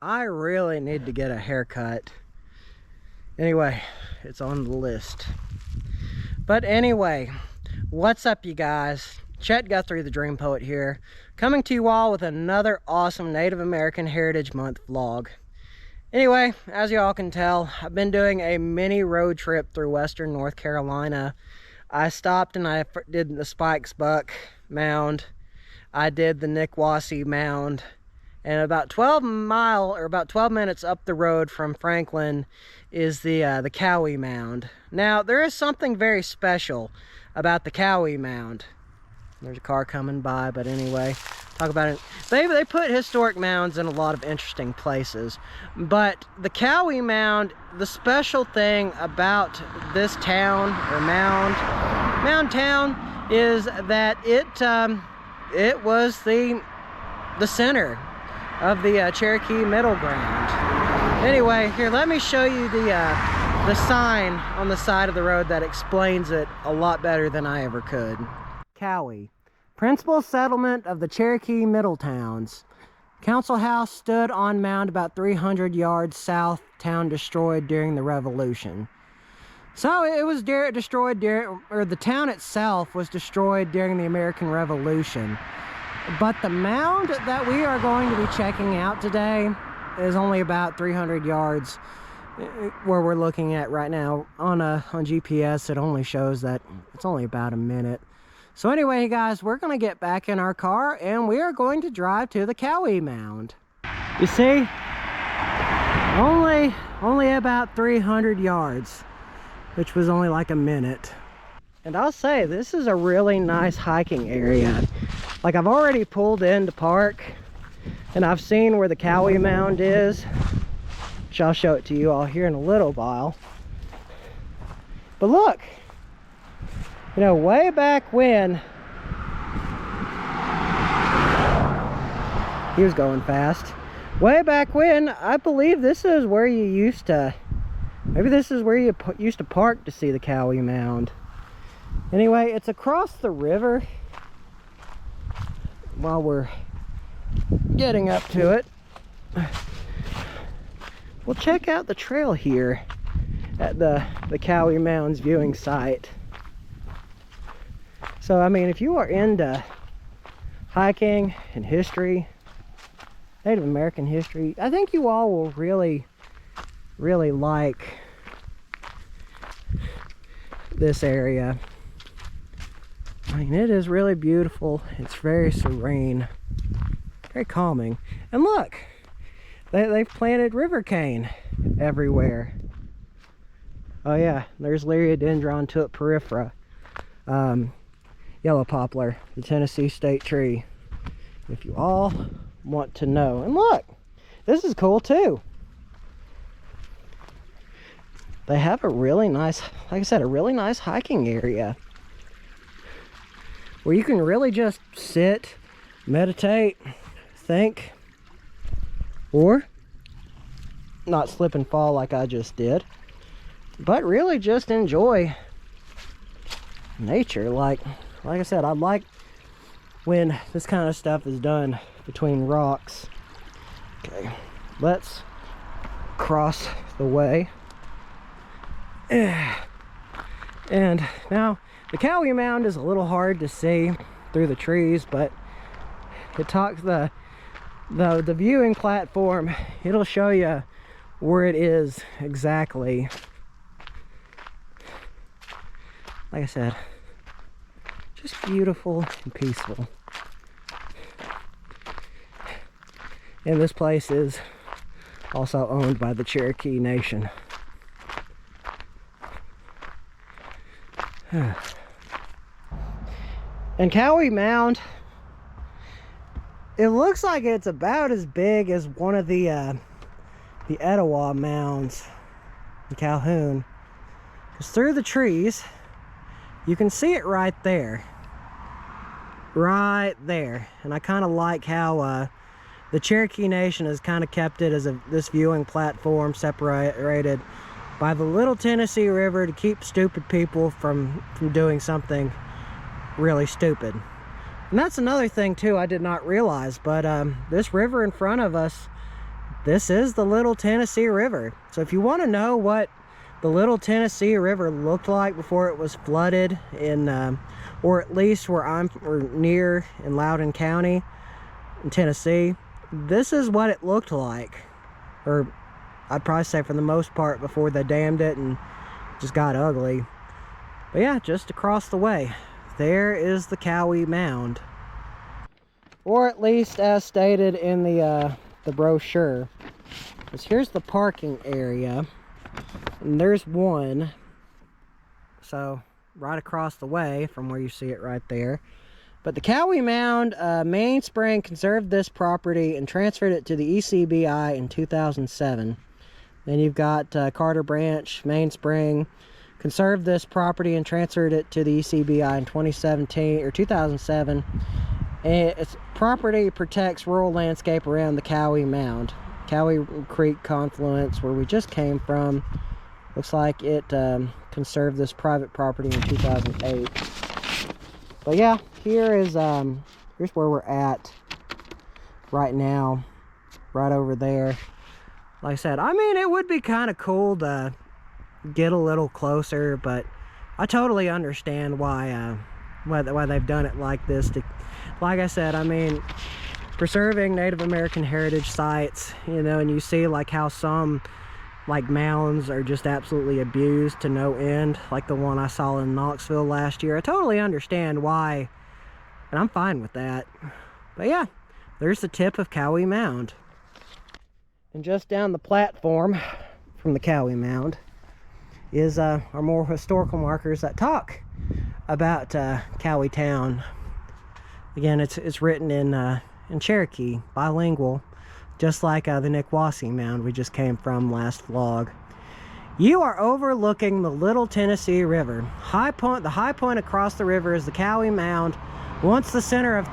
I really need to get a haircut. Anyway, it's on the list. But anyway, what's up, you guys? Chet-Guthrie, the Dream Poet here, coming to you all with another awesome Native American Heritage Month vlog. Anyway, as you all can tell, I've been doing a mini road trip through western North Carolina. I stopped and I did the Spikes Buck Mound. I did the Cowee Mound. And about 12 minutes up the road from Franklin is the Cowee Mound. Now, there is something very special about the Cowee Mound. There's a car coming by, but anyway, talk about it. They put historic mounds in a lot of interesting places, but the Cowee Mound, the special thing about this town or mound town, is that it was the center of the Cherokee Middle Ground. Anyway, here, let me show you the sign on the side of the road that explains it a lot better than I ever could. Cowee, principal settlement of the Cherokee Middle Towns. Council house stood on mound about 300 yards south, town destroyed during the Revolution. So it was destroyed during, or the town itself was destroyed during the American Revolution. But the mound that we are going to be checking out today is only about 300 yards where we're looking at right now. On GPS, it only shows that it's only about a minute. So anyway, guys, we're going to get back in our car and we are going to drive to the Cowee Mound. You see, only about 300 yards, which was only like a minute. And I'll say, this is a really nice hiking area. Like, I've already pulled in to park and I've seen where the Cowee Mound is, which I'll show it to you all here in a little while. But look, you know, way back when, he was going fast. Way back when, I believe this is where you used to, maybe this is where you used to park to see the Cowee Mound. Anyway, it's across the river. While we're getting up to it, we'll check out the trail here at the Cowee Mound's viewing site. So, I mean, if you are into hiking and history, Native American history, I think you all will really like this area. I mean, it is really beautiful. It's very serene, very calming. And look, they've planted river cane everywhere. Oh yeah, there's Liriodendron tuliparifera. Yellow poplar, the Tennessee state tree, if you all want to know. And look, this is cool too. They have a really nice, like I said, a really nice hiking area where you can really just sit, meditate, think, or not slip and fall like I just did, but really just enjoy nature. Like I said, I like when this kind of stuff is done between rocks. Okay, let's cross the way. And now the Cowee Mound is a little hard to see through the trees, but it talks the viewing platform. It'll show you where it is exactly. Like I said, just beautiful and peaceful. And this place is also owned by the Cherokee Nation. And Cowee Mound, it looks like it's about as big as one of the Etowah mounds in Calhoun. Because through the trees, you can see it right there. Right there. And I kind of like how the Cherokee Nation has kind of kept it as this viewing platform separated by the Little Tennessee River to keep stupid people from doing something really stupid. And that's another thing too I did not realize, but this river in front of us, this is the Little Tennessee River. So if you want to know what the Little Tennessee River looked like before it was flooded in, or at least where we're near in Loudoun County in Tennessee, this is what it looked like. Or I'd probably say for the most part before they dammed it and just got ugly. But yeah, just across the way, there is the Cowee Mound. Or at least as stated in the brochure. Because here's the parking area. And there's one. So, right across the way from where you see it right there. But the Cowee Mound, Mainspring conserved this property and transferred it to the ECBI in 2007. Then you've got Carter Branch, Mainspring, conserved this property and transferred it to the ECBI in 2007. And its property protects rural landscape around the Cowee Mound. Cowee Creek confluence, where we just came from, looks like it conserved this private property in 2008. But yeah, here's where we're at right now, right over there. Like I said, I mean, it would be kind of cool to get a little closer, but I totally understand why they've done it like this. Like I said, I mean, preserving Native American heritage sites, you know, and you see like how some like mounds are just absolutely abused to no end, like the one I saw in Knoxville last year. I totally understand why, and I'm fine with that. But yeah, there's the tip of Cowee Mound. And just down the platform from the Cowee Mound is our more historical markers that talk about Cowee Town. Again, it's written in Cherokee, bilingual, just like the Nikwasi Mound we just came from last vlog. You are overlooking the Little Tennessee River. The high point across the river is the Cowee Mound, once the center of a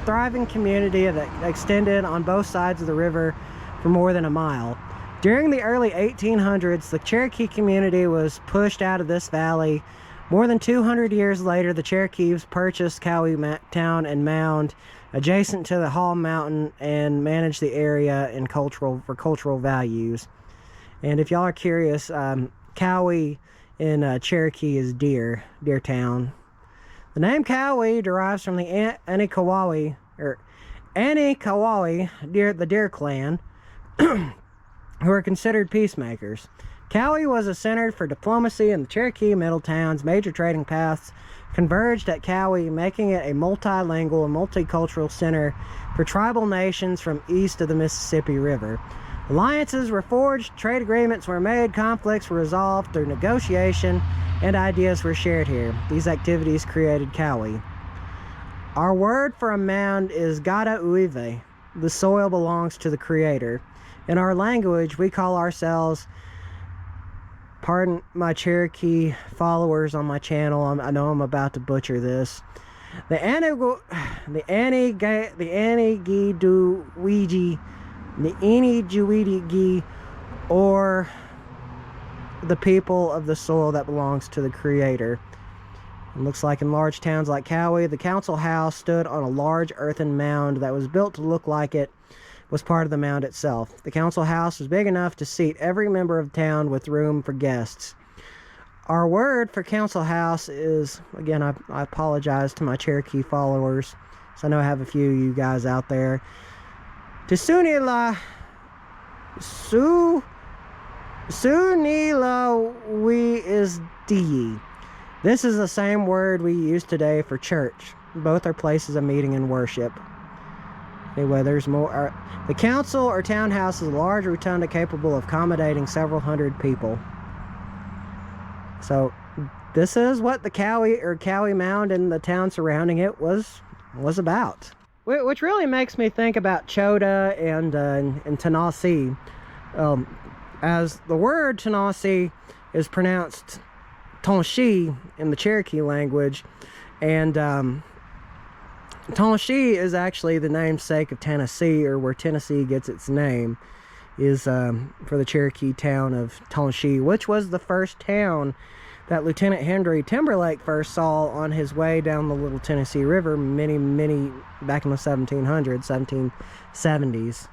thriving community that extended on both sides of the river for more than a mile. During the early 1800s, the Cherokee community was pushed out of this valley. More than 200 years later, the Cherokees purchased Cowee Town and Mound adjacent to the Hall Mountain and managed the area for cultural values. And if y'all are curious, Cowee in Cherokee is deer town. The name Cowee derives from the Anikawawi, the deer clan, who are considered peacemakers. Cowee was a center for diplomacy, and the Cherokee Middletown's major trading paths converged at Cowee, making it a multilingual and multicultural center for tribal nations from east of the Mississippi River. Alliances were forged, trade agreements were made, conflicts were resolved through negotiation, and ideas were shared here. These activities created Cowee. Our word for a mound is Gada Uive. The soil belongs to the Creator. In our language, we call ourselves, pardon my Cherokee followers on my channel, I know I'm about to butcher this, the Enigiduwigi, or the people of the soil that belongs to the Creator. It looks like in large towns like Cowee, the council house stood on a large earthen mound that was built to look like it was part of the mound itself. The council house was big enough to seat every member of town with room for guests. Our word for council house is, again, I apologize to my Cherokee followers, so I know I have a few of you guys out there. Sunila we is Dee. This is the same word we use today for church. Both are places of meeting and worship. Anyway, there's more. The council or townhouse is a large rotunda capable of accommodating several hundred people. So this is what the Cowee Mound and the town surrounding it was about. Which really makes me think about Chota and Tanasi. As the word Tanasi is pronounced Tonshi in the Cherokee language, and Tonshi is actually the namesake of Tennessee, or where Tennessee gets its name, is for the Cherokee town of Tonshi, which was the first town that Lieutenant Henry Timberlake first saw on his way down the Little Tennessee River many back in the 1700s, 1770s.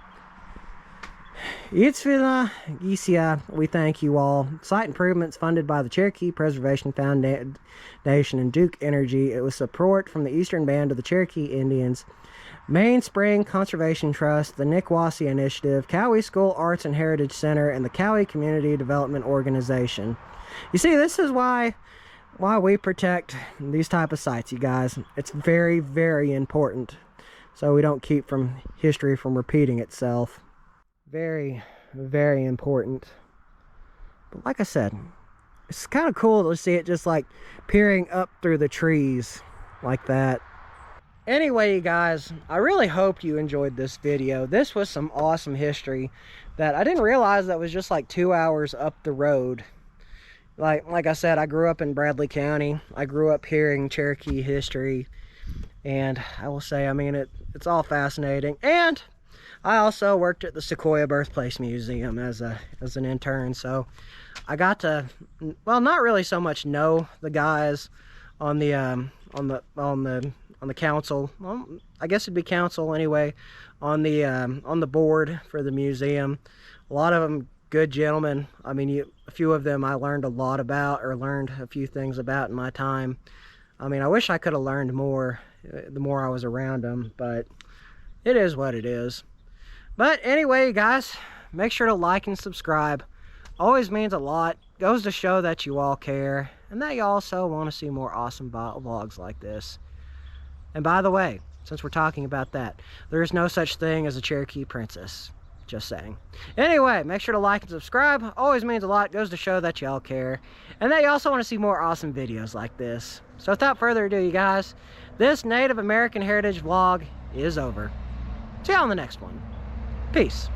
Yitzvila Gisia, we thank you all. Site improvements funded by the Cherokee Preservation Foundation and Duke Energy. It was support from the Eastern Band of the Cherokee Indians, Main Spring Conservation Trust, the Nikwasi Initiative, Cowee School Arts and Heritage Center, and the Cowee Community Development Organization. You see, this is why we protect these type of sites, you guys. It's very, very important, so we don't keep history from repeating itself. Very, very important. But like I said, it's kind of cool to see it just like peering up through the trees like that. Anyway, you guys, I really hope you enjoyed this video. This was some awesome history that I didn't realize that was just like 2 hours up the road. Like I said, I grew up in Bradley County. I grew up hearing Cherokee history, and I will say, I mean, it's all fascinating. And I also worked at the Sequoia Birthplace Museum as an intern, so I got to, well, not really so much know the guys on the council. Well, I guess it'd be council anyway, on the board for the museum. A lot of them good gentlemen. I mean, a few of them I learned a lot about, or learned a few things about in my time. I mean, I wish I could have learned more the more I was around them, but it is what it is. But anyway, guys, make sure to like and subscribe. Always means a lot. Goes to show that you all care, and that you also want to see more awesome vlogs like this. And by the way, since we're talking about that, there is no such thing as a Cherokee princess. Just saying. Anyway, make sure to like and subscribe. Always means a lot. Goes to show that you all care, and that you also want to see more awesome videos like this. So without further ado, you guys, this Native American Heritage vlog is over. See you on the next one. Peace.